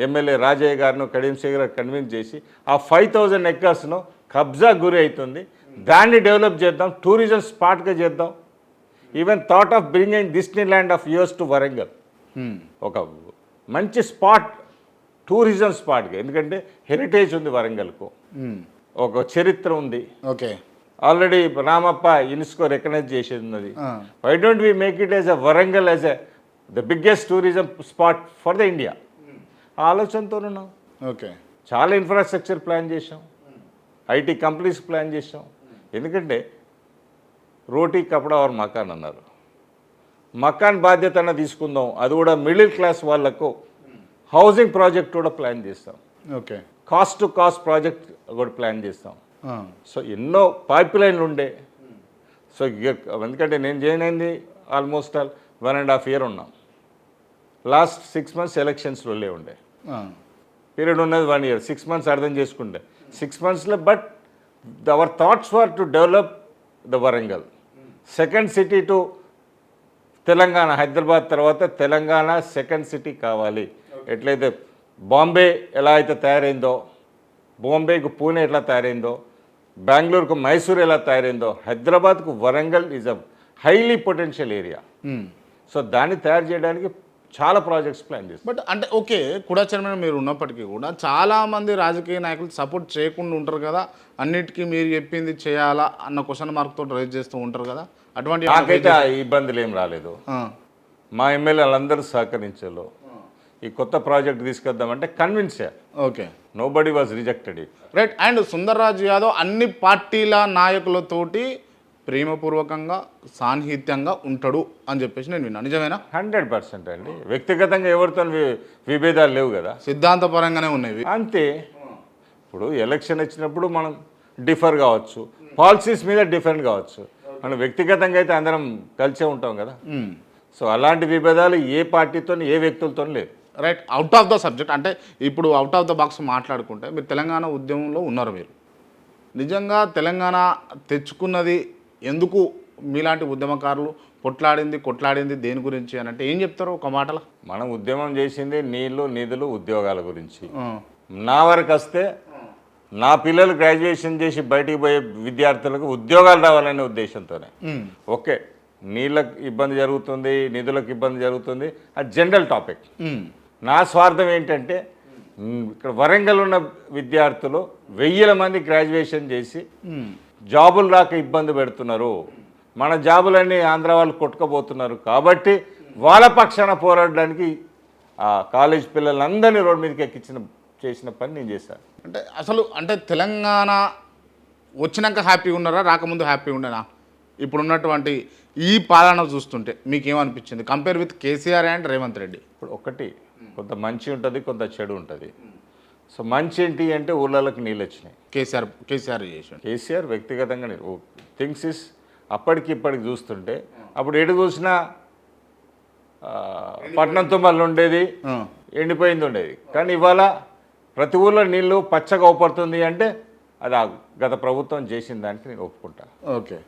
MLA Rajaiah గారిను Kadiyam Srihari గారు convince చేసి ఆ 5,000 ఎకర్స్ను కబ్జా గురి అవుతుంది, దాన్ని డెవలప్ చేద్దాం, టూరిజం స్పాట్గా చేద్దాం. Even thought of bringing Disney land of US to Warangal, ఒక మంచి స్పాట్, టూరిజం స్పాట్గా. ఎందుకంటే హెరిటేజ్ ఉంది వరంగల్కు, ఒక చరిత్ర ఉంది. Okay, already Ramappa UNESCO recognise చేసేది ఉన్నది. Why don't we make it as a Warangal as a the biggest tourism spot for the India? ఆ ఆలోచనతో ఉన్నాం. ఓకే, చాలా ఇన్ఫ్రాస్ట్రక్చర్ ప్లాన్ చేసాం, ఐటీ కంపెనీస్ ప్లాన్ చేసాం. ఎందుకంటే రోటీ కపడా ఆర్ మకాన్ అన్నారు, మకాన్ బాధ్యత అన్న తీసుకుందాం, అది కూడా మిడిల్ క్లాస్ వాళ్ళకు హౌసింగ్ ప్రాజెక్ట్ కూడా ప్లాన్ చేస్తాం. Okay, cost to cost project కూడా ప్లాన్ చేస్తాం. సో ఎన్నో పైప్లైన్లు ఉండే. సో ఎందుకంటే నేను జాయిన్ అయింది ఆల్మోస్ట్ 1.5 years ఉన్నాం. లాస్ట్ 6 months ఎలక్షన్స్లో ఉండే పీరియడ్ ఉన్నది 1 year, 6 months అర్థం చేసుకుంటే 6 monthsలో. But our thoughts were to develop the Warangal, second city to Telangana. Hyderabad తర్వాత తెలంగాణ సెకండ్ సిటీ కావాలి. ఎట్లయితే బాంబే ఎలా అయితే తయారైందో, బాంబేకు పూణే ఎట్లా తయారైందో, బెంగళూరుకు మైసూర్ ఎలా తయారైందో, హైదరాబాద్కు Warangal is a highly potential area. So దాన్ని తయారు చేయడానికి చాలా ప్రాజెక్ట్స్ ప్లాన్ చేస్తారు. బట్ అంటే ఓకే, కూడా చైర్మన్ మీరు ఉన్నప్పటికీ కూడా చాలామంది రాజకీయ నాయకులు సపోర్ట్ చేయకుండా ఉంటారు కదా, అన్నిటికీ మీరు చెప్పింది చేయాలా అన్న క్వశ్చన్ మార్క్ తోటి రైజ్ చేస్తూ ఉంటారు కదా. అటువంటి నాకైతే ఆ ఇబ్బందులు ఏం రాలేదు. మా ఎమ్మెల్యేలందరూ సహకరించారు. ఈ కొత్త ప్రాజెక్ట్ తీసుకొద్దామంటే కన్విన్స్ అయ్యారు. Okay, nobody was rejected it. Right. And Sundarraju Yadav అన్ని పార్టీల నాయకులతోటి ప్రేమపూర్వకంగా సాన్నిహిత్యంగా ఉంటాడు అని చెప్పేసి నేను విన్నాను, నిజమేనా? 100% అండి. వ్యక్తిగతంగా ఎవరితో విభేదాలు లేవు కదా, సిద్ధాంతపరంగానే ఉన్నాయి అంతే. ఇప్పుడు ఎలక్షన్ వచ్చినప్పుడు మనం డిఫర్ కావచ్చు, పాలసీస్ మీద డిఫరెంట్ కావచ్చు, మనం వ్యక్తిగతంగా అయితే అందరం కలిసే ఉంటాం కదా. సో అలాంటి విభేదాలు ఏ పార్టీతో ఏ వ్యక్తులతో లేవు. Right. Out of the subject, అంటే ఇప్పుడు అవుట్ ఆఫ్ ద బాక్స్ మాట్లాడుకుంటే మీరు తెలంగాణ ఉద్యమంలో ఉన్నారు. మీరు నిజంగా తెలంగాణ తెచ్చుకున్నది ఎందుకు? మీలాంటి ఉద్యమకారులు కొట్లాడింది దేని గురించి అని అంటే ఏం చెప్తారు ఒక మాటలో? మనం ఉద్యమం చేసింది నీళ్లు, నిధులు, ఉద్యోగాల గురించి. నా వరకు వస్తే నా పిల్లలు గ్రాడ్యుయేషన్ చేసి బయటికి పోయే విద్యార్థులకు ఉద్యోగాలు రావాలనే ఉద్దేశంతోనే. ఓకే, నీళ్ళకు ఇబ్బంది జరుగుతుంది, నిధులకు ఇబ్బంది జరుగుతుంది, అది జనరల్ టాపిక్. నా స్వార్థం ఏంటంటే ఇక్కడ వరంగల్ ఉన్న విద్యార్థులు 1000 మంది గ్రాడ్యుయేషన్ చేసి జాబులు రాక ఇబ్బంది పెడుతున్నారు. మన జాబులన్నీ ఆంధ్ర వాళ్ళు కొట్టుకోబోతున్నారు. కాబట్టి వాళ్ళ పక్షాన పోరాడడానికి ఆ కాలేజ్ పిల్లలందరినీ రోడ్డు మీదకి చేసిన పని నేను చేశాను. అంటే తెలంగాణ వచ్చినాక హ్యాపీగా ఉన్నారా, రాకముందు హ్యాపీగా ఉండేనా? ఇప్పుడున్నటువంటి ఈ పాలన చూస్తుంటే మీకేమనిపించింది compare with KCR and Revanth Reddy? ఇప్పుడు ఒకటి, కొంత మంచి ఉంటుంది, కొంత చెడు ఉంటుంది. సో మంచి ఏంటి అంటే ఊళ్ళకి నీళ్ళు వచ్చినాయి. కేసీఆర్ వ్యక్తిగతంగా థింగ్స్ ఇస్ అప్పటికి ఇప్పటికి చూస్తుంటే అప్పుడు ఎటు చూసినా పట్నం తుమ్మలు ఉండేది, ఎండిపోయింది ఉండేది. కానీ ఇవాళ ప్రతి ఊళ్ళో నీళ్ళు పచ్చగా ఒప్పడుతుంది అంటే అది గత ప్రభుత్వం చేసిన దానికి నేను ఒప్పుకుంటా. ఓకే.